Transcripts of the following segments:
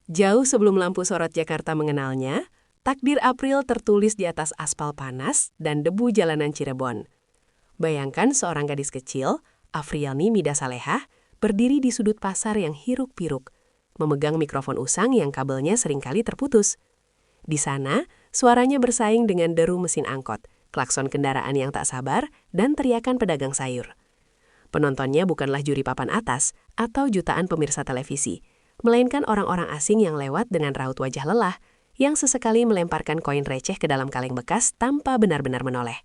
Jauh sebelum lampu sorot Jakarta mengenalnya, takdir April tertulis di atas aspal panas dan debu jalanan Cirebon. Bayangkan seorang gadis kecil, Afriani Mida Salehah, berdiri di sudut pasar yang hiruk-pikuk, memegang mikrofon usang yang kabelnya seringkali terputus. Di sana, suaranya bersaing dengan deru mesin angkot, klakson kendaraan yang tak sabar, dan teriakan pedagang sayur. Penontonnya bukanlah juri papan atas atau jutaan pemirsa televisi, melainkan orang-orang asing yang lewat dengan raut wajah lelah, yang sesekali melemparkan koin receh ke dalam kaleng bekas tanpa benar-benar menoleh.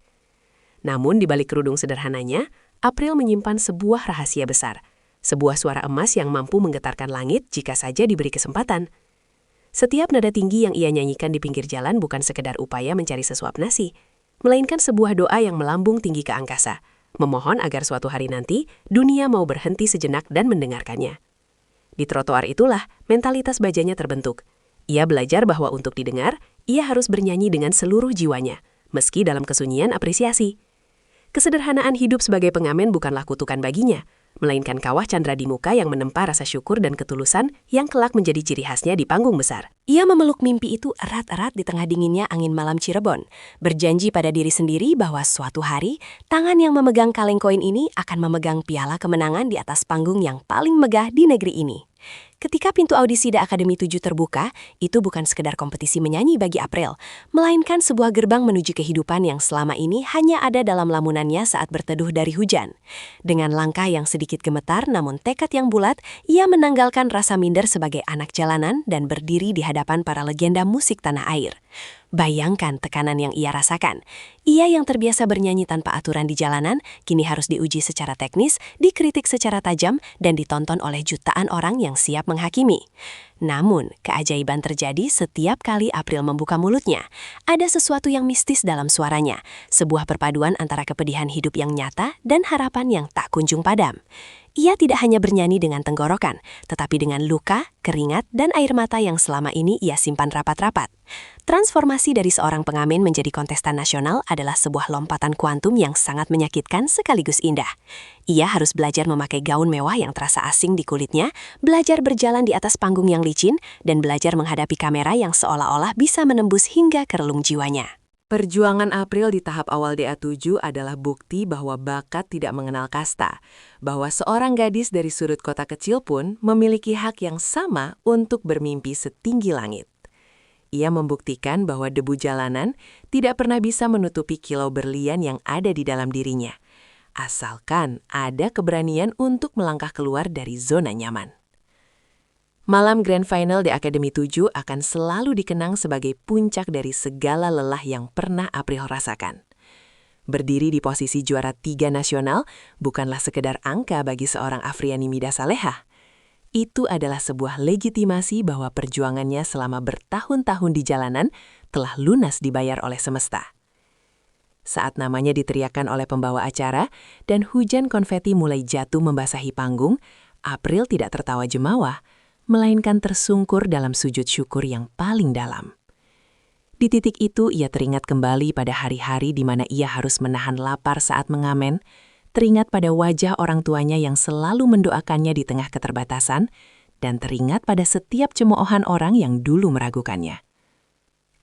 Namun di balik kerudung sederhananya, April menyimpan sebuah rahasia besar, sebuah suara emas yang mampu menggetarkan langit jika saja diberi kesempatan. Setiap nada tinggi yang ia nyanyikan di pinggir jalan bukan sekedar upaya mencari sesuap nasi, melainkan sebuah doa yang melambung tinggi ke angkasa, memohon agar suatu hari nanti dunia mau berhenti sejenak dan mendengarkannya. Di trotoar itulah mentalitas bajanya terbentuk. Ia belajar bahwa untuk didengar, ia harus bernyanyi dengan seluruh jiwanya, meski dalam kesunyian apresiasi. Kesederhanaan hidup sebagai pengamen bukanlah kutukan baginya, melainkan kawah candra di muka yang menempa rasa syukur dan ketulusan yang kelak menjadi ciri khasnya di panggung besar. Ia memeluk mimpi itu erat-erat di tengah dinginnya angin malam Cirebon, berjanji pada diri sendiri bahwa suatu hari, tangan yang memegang kaleng koin ini akan memegang piala kemenangan di atas panggung yang paling megah di negeri ini. Ketika pintu audisi Da Akademi 7 terbuka, itu bukan sekedar kompetisi menyanyi bagi April, melainkan sebuah gerbang menuju kehidupan yang selama ini hanya ada dalam lamunannya saat berteduh dari hujan. Dengan langkah yang sedikit gemetar namun tekad yang bulat, ia menanggalkan rasa minder sebagai anak jalanan dan berdiri di hadapan para legenda musik tanah air. Bayangkan tekanan yang ia rasakan. Ia yang terbiasa bernyanyi tanpa aturan di jalanan, kini harus diuji secara teknis, dikritik secara tajam, dan ditonton oleh jutaan orang yang siap menghakimi. Namun, keajaiban terjadi setiap kali April membuka mulutnya. Ada sesuatu yang mistis dalam suaranya, sebuah perpaduan antara kepedihan hidup yang nyata dan harapan yang tak kunjung padam. Ia tidak hanya bernyanyi dengan tenggorokan, tetapi dengan luka, keringat, dan air mata yang selama ini ia simpan rapat-rapat. Transformasi dari seorang pengamen menjadi kontestan nasional adalah sebuah lompatan kuantum yang sangat menyakitkan sekaligus indah. Ia harus belajar memakai gaun mewah yang terasa asing di kulitnya, belajar berjalan di atas panggung yang licin, dan belajar menghadapi kamera yang seolah-olah bisa menembus hingga ke relung jiwanya. Perjuangan April di tahap awal DA7 adalah bukti bahwa bakat tidak mengenal kasta, bahwa seorang gadis dari sudut kota kecil pun memiliki hak yang sama untuk bermimpi setinggi langit. Ia membuktikan bahwa debu jalanan tidak pernah bisa menutupi kilau berlian yang ada di dalam dirinya, asalkan ada keberanian untuk melangkah keluar dari zona nyaman. Malam Grand Final di Akademi 7 akan selalu dikenang sebagai puncak dari segala lelah yang pernah April rasakan. Berdiri di posisi juara 3 nasional bukanlah sekedar angka bagi seorang Afriani Mida Salehah. Itu adalah sebuah legitimasi bahwa perjuangannya selama bertahun-tahun di jalanan telah lunas dibayar oleh semesta. Saat namanya diteriakkan oleh pembawa acara dan hujan konfeti mulai jatuh membasahi panggung, April tidak tertawa jemawah, melainkan tersungkur dalam sujud syukur yang paling dalam. Di titik itu ia teringat kembali pada hari-hari di mana ia harus menahan lapar saat mengamen, teringat pada wajah orang tuanya yang selalu mendoakannya di tengah keterbatasan, dan teringat pada setiap cemoohan orang yang dulu meragukannya.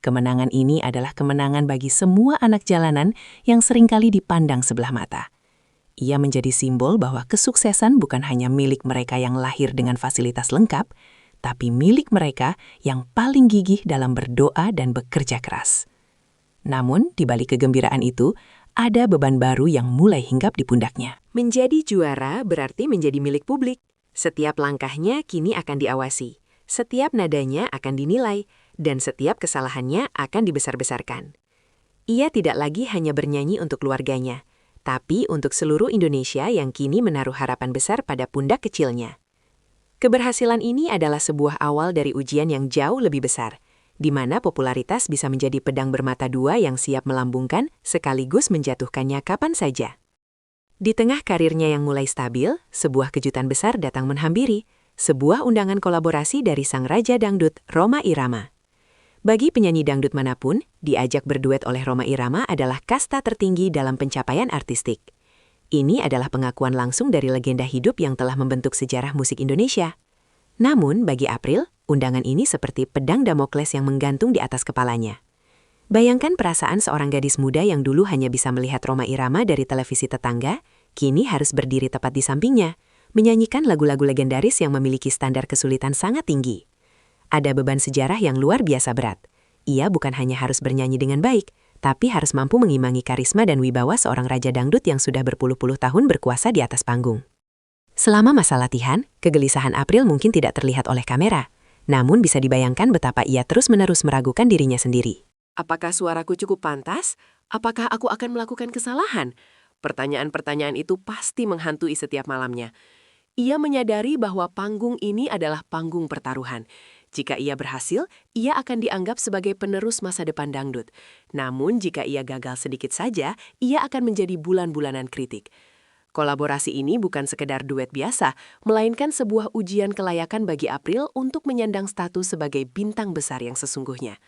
Kemenangan ini adalah kemenangan bagi semua anak jalanan yang seringkali dipandang sebelah mata. Ia menjadi simbol bahwa kesuksesan bukan hanya milik mereka yang lahir dengan fasilitas lengkap, tapi milik mereka yang paling gigih dalam berdoa dan bekerja keras. Namun, di balik kegembiraan itu, ada beban baru yang mulai hinggap di pundaknya. Menjadi juara berarti menjadi milik publik. Setiap langkahnya kini akan diawasi, setiap nadanya akan dinilai, dan setiap kesalahannya akan dibesar-besarkan. Ia tidak lagi hanya bernyanyi untuk keluarganya, tapi untuk seluruh Indonesia yang kini menaruh harapan besar pada pundak kecilnya. Keberhasilan ini adalah sebuah awal dari ujian yang jauh lebih besar, di mana popularitas bisa menjadi pedang bermata dua yang siap melambungkan sekaligus menjatuhkannya kapan saja. Di tengah karirnya yang mulai stabil, sebuah kejutan besar datang menghampiri, sebuah undangan kolaborasi dari sang raja dangdut, Rhoma Irama. Bagi penyanyi dangdut manapun, diajak berduet oleh Rhoma Irama adalah kasta tertinggi dalam pencapaian artistik. Ini adalah pengakuan langsung dari legenda hidup yang telah membentuk sejarah musik Indonesia. Namun, bagi April, Undangan ini seperti pedang Damokles yang menggantung di atas kepalanya. Bayangkan perasaan seorang gadis muda yang dulu hanya bisa melihat Rhoma Irama dari televisi tetangga, kini harus berdiri tepat di sampingnya, menyanyikan lagu-lagu legendaris yang memiliki standar kesulitan sangat tinggi. Ada beban sejarah yang luar biasa berat. Ia bukan hanya harus bernyanyi dengan baik, tapi harus mampu mengimbangi karisma dan wibawa seorang raja dangdut yang sudah berpuluh-puluh tahun berkuasa di atas panggung. Selama masa latihan, kegelisahan April mungkin tidak terlihat oleh kamera, namun bisa dibayangkan betapa ia terus-menerus meragukan dirinya sendiri. Apakah suaraku cukup pantas? Apakah aku akan melakukan kesalahan? Pertanyaan-pertanyaan itu pasti menghantui setiap malamnya. Ia menyadari bahwa panggung ini adalah panggung pertaruhan. Jika ia berhasil, ia akan dianggap sebagai penerus masa depan dangdut. Namun jika ia gagal sedikit saja, ia akan menjadi bulan-bulanan kritik. Kolaborasi ini bukan sekedar duet biasa, melainkan sebuah ujian kelayakan bagi April untuk menyandang status sebagai bintang besar yang sesungguhnya.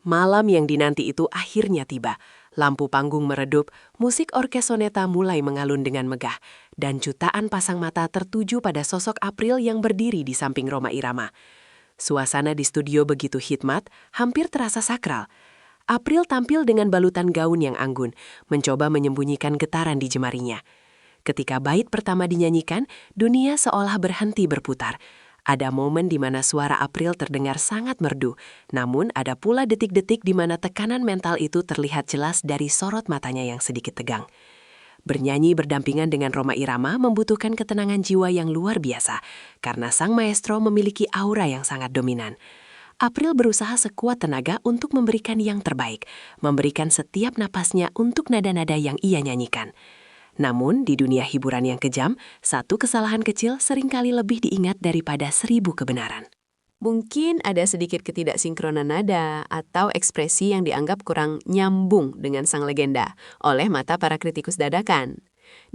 Malam yang dinanti itu akhirnya tiba. Lampu panggung meredup, musik orkes soneta mulai mengalun dengan megah, dan jutaan pasang mata tertuju pada sosok April yang berdiri di samping Rhoma Irama. Suasana di studio begitu hikmat, hampir terasa sakral. April tampil dengan balutan gaun yang anggun, mencoba menyembunyikan getaran di jemarinya. Ketika bait pertama dinyanyikan, dunia seolah berhenti berputar. Ada momen di mana suara April terdengar sangat merdu, namun ada pula detik-detik di mana tekanan mental itu terlihat jelas dari sorot matanya yang sedikit tegang. Bernyanyi berdampingan dengan Rhoma Irama membutuhkan ketenangan jiwa yang luar biasa, karena sang maestro memiliki aura yang sangat dominan. April berusaha sekuat tenaga untuk memberikan yang terbaik, memberikan setiap napasnya untuk nada-nada yang ia nyanyikan. Namun, di dunia hiburan yang kejam, satu kesalahan kecil seringkali lebih diingat daripada 1000 kebenaran. Mungkin ada sedikit ketidaksinkronan nada atau ekspresi yang dianggap kurang nyambung dengan sang legenda oleh mata para kritikus dadakan.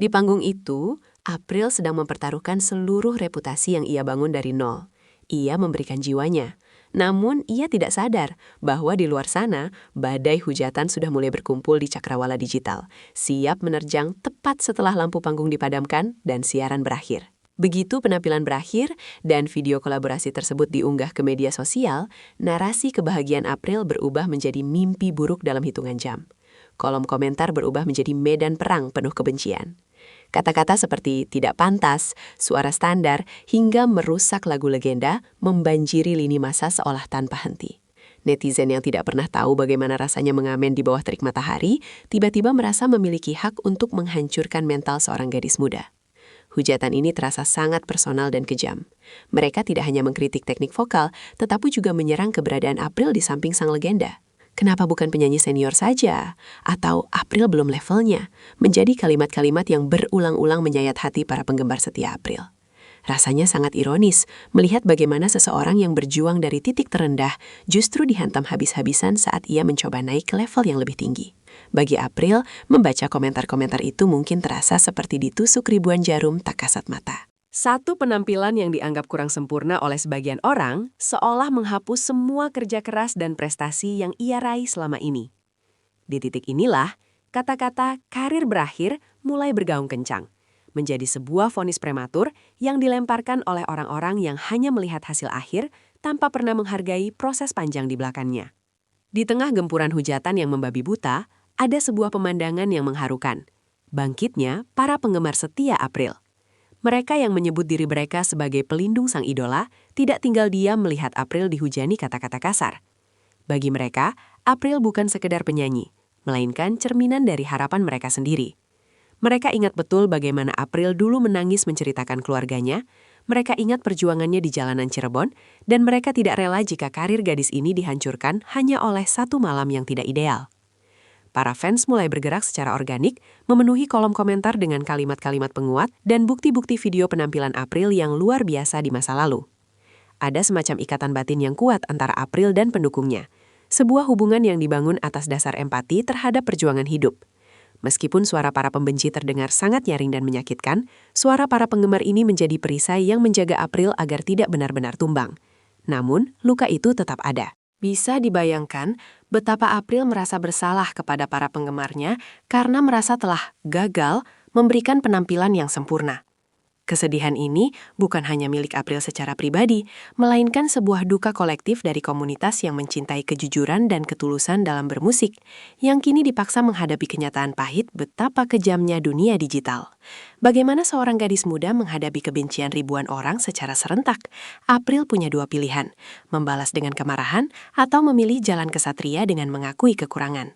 Di panggung itu, April sedang mempertaruhkan seluruh reputasi yang ia bangun dari nol. Ia memberikan jiwanya. Namun, ia tidak sadar bahwa di luar sana, badai hujatan sudah mulai berkumpul di cakrawala digital, siap menerjang tepat setelah lampu panggung dipadamkan dan siaran berakhir. Begitu penampilan berakhir dan video kolaborasi tersebut diunggah ke media sosial, narasi kebahagiaan April berubah menjadi mimpi buruk dalam hitungan jam. Kolom komentar berubah menjadi medan perang penuh kebencian. Kata-kata seperti tidak pantas, suara standar, hingga merusak lagu legenda membanjiri lini masa seolah tanpa henti. Netizen yang tidak pernah tahu bagaimana rasanya mengamen di bawah terik matahari, tiba-tiba merasa memiliki hak untuk menghancurkan mental seorang gadis muda. Hujatan ini terasa sangat personal dan kejam. Mereka tidak hanya mengkritik teknik vokal, tetapi juga menyerang keberadaan April di samping sang legenda. Kenapa bukan penyanyi senior saja? Atau April belum levelnya? Menjadi kalimat-kalimat yang berulang-ulang menyayat hati para penggemar setia April. Rasanya sangat ironis melihat bagaimana seseorang yang berjuang dari titik terendah justru dihantam habis-habisan saat ia mencoba naik ke level yang lebih tinggi. Bagi April, membaca komentar-komentar itu mungkin terasa seperti ditusuk ribuan jarum tak kasat mata. Satu penampilan yang dianggap kurang sempurna oleh sebagian orang seolah menghapus semua kerja keras dan prestasi yang ia raih selama ini. Di titik inilah, kata-kata karir berakhir mulai bergaung kencang, menjadi sebuah vonis prematur yang dilemparkan oleh orang-orang yang hanya melihat hasil akhir tanpa pernah menghargai proses panjang di belakangnya. Di tengah gempuran hujatan yang membabi buta, ada sebuah pemandangan yang mengharukan. Bangkitnya para penggemar setia April. Mereka yang menyebut diri mereka sebagai pelindung sang idola tidak tinggal diam melihat April dihujani kata-kata kasar. Bagi mereka, April bukan sekedar penyanyi, melainkan cerminan dari harapan mereka sendiri. Mereka ingat betul bagaimana April dulu menangis menceritakan keluarganya, mereka ingat perjuangannya di jalanan Cirebon, dan mereka tidak rela jika karir gadis ini dihancurkan hanya oleh satu malam yang tidak ideal. Para fans mulai bergerak secara organik, memenuhi kolom komentar dengan kalimat-kalimat penguat dan bukti-bukti video penampilan April yang luar biasa di masa lalu. Ada semacam ikatan batin yang kuat antara April dan pendukungnya, sebuah hubungan yang dibangun atas dasar empati terhadap perjuangan hidup. Meskipun suara para pembenci terdengar sangat nyaring dan menyakitkan, suara para penggemar ini menjadi perisai yang menjaga April agar tidak benar-benar tumbang. Namun, luka itu tetap ada. Bisa dibayangkan betapa April merasa bersalah kepada para penggemarnya karena merasa telah gagal memberikan penampilan yang sempurna. Kesedihan ini bukan hanya milik April secara pribadi, melainkan sebuah duka kolektif dari komunitas yang mencintai kejujuran dan ketulusan dalam bermusik, yang kini dipaksa menghadapi kenyataan pahit betapa kejamnya dunia digital. Bagaimana seorang gadis muda menghadapi kebencian ribuan orang secara serentak? April punya dua pilihan, membalas dengan kemarahan atau memilih jalan kesatria dengan mengakui kekurangan.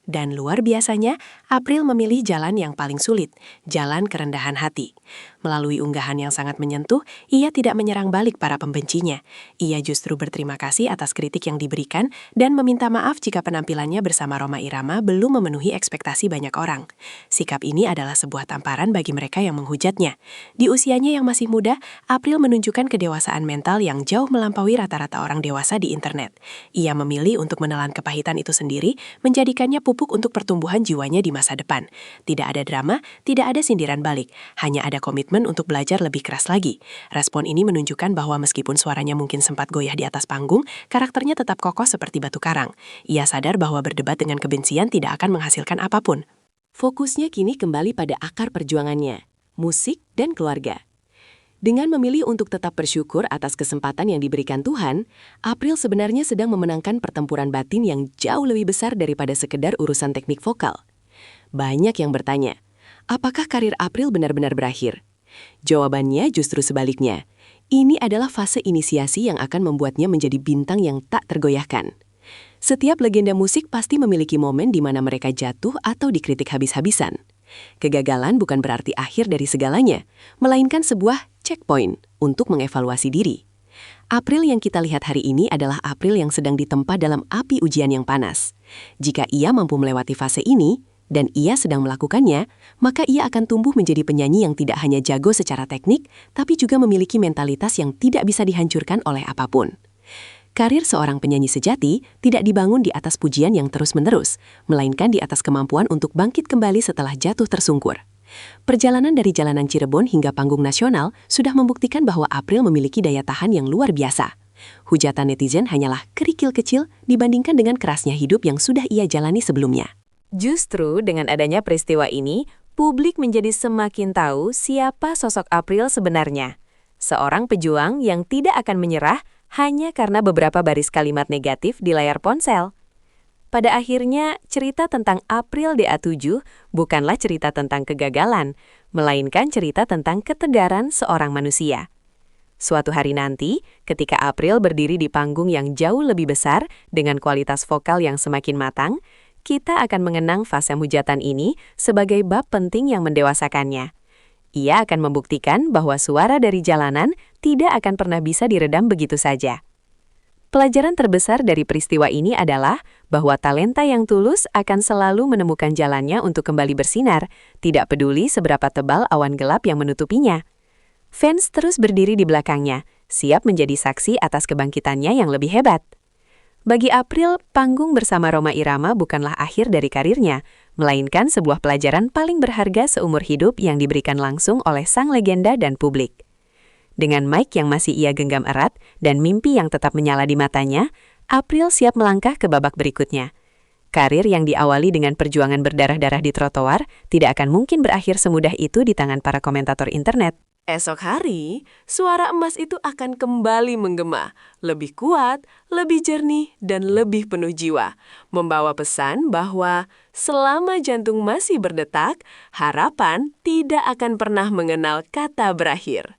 Dan luar biasanya, April memilih jalan yang paling sulit, jalan kerendahan hati. Melalui unggahan yang sangat menyentuh, ia tidak menyerang balik para pembencinya. Ia justru berterima kasih atas kritik yang diberikan dan meminta maaf jika penampilannya bersama Rhoma Irama belum memenuhi ekspektasi banyak orang. Sikap ini adalah sebuah tamparan bagi mereka yang menghujatnya. Di usianya yang masih muda, April menunjukkan kedewasaan mental yang jauh melampaui rata-rata orang dewasa di internet. Ia memilih untuk menelan kepahitan itu sendiri, menjadikannya pupuk untuk pertumbuhan jiwanya di masa depan. Tidak ada drama, tidak ada sindiran balik, hanya ada komitmen untuk belajar lebih keras lagi. Respon ini menunjukkan bahwa meskipun suaranya mungkin sempat goyah di atas panggung, karakternya tetap kokoh seperti batu karang. Ia sadar bahwa berdebat dengan kebencian tidak akan menghasilkan apapun. Fokusnya kini kembali pada akar perjuangannya, musik dan keluarga. Dengan memilih untuk tetap bersyukur atas kesempatan yang diberikan Tuhan, April sebenarnya sedang memenangkan pertempuran batin yang jauh lebih besar daripada sekedar urusan teknik vokal. Banyak yang bertanya, apakah karir April benar-benar berakhir? Jawabannya justru sebaliknya. Ini adalah fase inisiasi yang akan membuatnya menjadi bintang yang tak tergoyahkan. Setiap legenda musik pasti memiliki momen di mana mereka jatuh atau dikritik habis-habisan. Kegagalan bukan berarti akhir dari segalanya, melainkan sebuah checkpoint untuk mengevaluasi diri. April yang kita lihat hari ini adalah April yang sedang ditempa dalam api ujian yang panas. Jika ia mampu melewati fase ini, dan ia sedang melakukannya, maka ia akan tumbuh menjadi penyanyi yang tidak hanya jago secara teknik, tapi juga memiliki mentalitas yang tidak bisa dihancurkan oleh apapun. Karir seorang penyanyi sejati tidak dibangun di atas pujian yang terus-menerus, melainkan di atas kemampuan untuk bangkit kembali setelah jatuh tersungkur. Perjalanan dari jalanan Cirebon hingga panggung nasional sudah membuktikan bahwa April memiliki daya tahan yang luar biasa. Hujatan netizen hanyalah kerikil kecil dibandingkan dengan kerasnya hidup yang sudah ia jalani sebelumnya. Justru dengan adanya peristiwa ini, publik menjadi semakin tahu siapa sosok April sebenarnya. Seorang pejuang yang tidak akan menyerah hanya karena beberapa baris kalimat negatif di layar ponsel. Pada akhirnya, cerita tentang April DA7 bukanlah cerita tentang kegagalan, melainkan cerita tentang ketegaran seorang manusia. Suatu hari nanti, ketika April berdiri di panggung yang jauh lebih besar dengan kualitas vokal yang semakin matang, kita akan mengenang fase hujatan ini sebagai bab penting yang mendewasakannya. Ia akan membuktikan bahwa suara dari jalanan tidak akan pernah bisa diredam begitu saja. Pelajaran terbesar dari peristiwa ini adalah bahwa talenta yang tulus akan selalu menemukan jalannya untuk kembali bersinar, tidak peduli seberapa tebal awan gelap yang menutupinya. Fans terus berdiri di belakangnya, siap menjadi saksi atas kebangkitannya yang lebih hebat. Bagi April, panggung bersama Rhoma Irama bukanlah akhir dari karirnya, melainkan sebuah pelajaran paling berharga seumur hidup yang diberikan langsung oleh sang legenda dan publik. Dengan mic yang masih ia genggam erat dan mimpi yang tetap menyala di matanya, April siap melangkah ke babak berikutnya. Karir yang diawali dengan perjuangan berdarah-darah di trotoar tidak akan mungkin berakhir semudah itu di tangan para komentator internet. Esok hari, suara emas itu akan kembali menggema, lebih kuat, lebih jernih, dan lebih penuh jiwa. Membawa pesan bahwa selama jantung masih berdetak, harapan tidak akan pernah mengenal kata berakhir.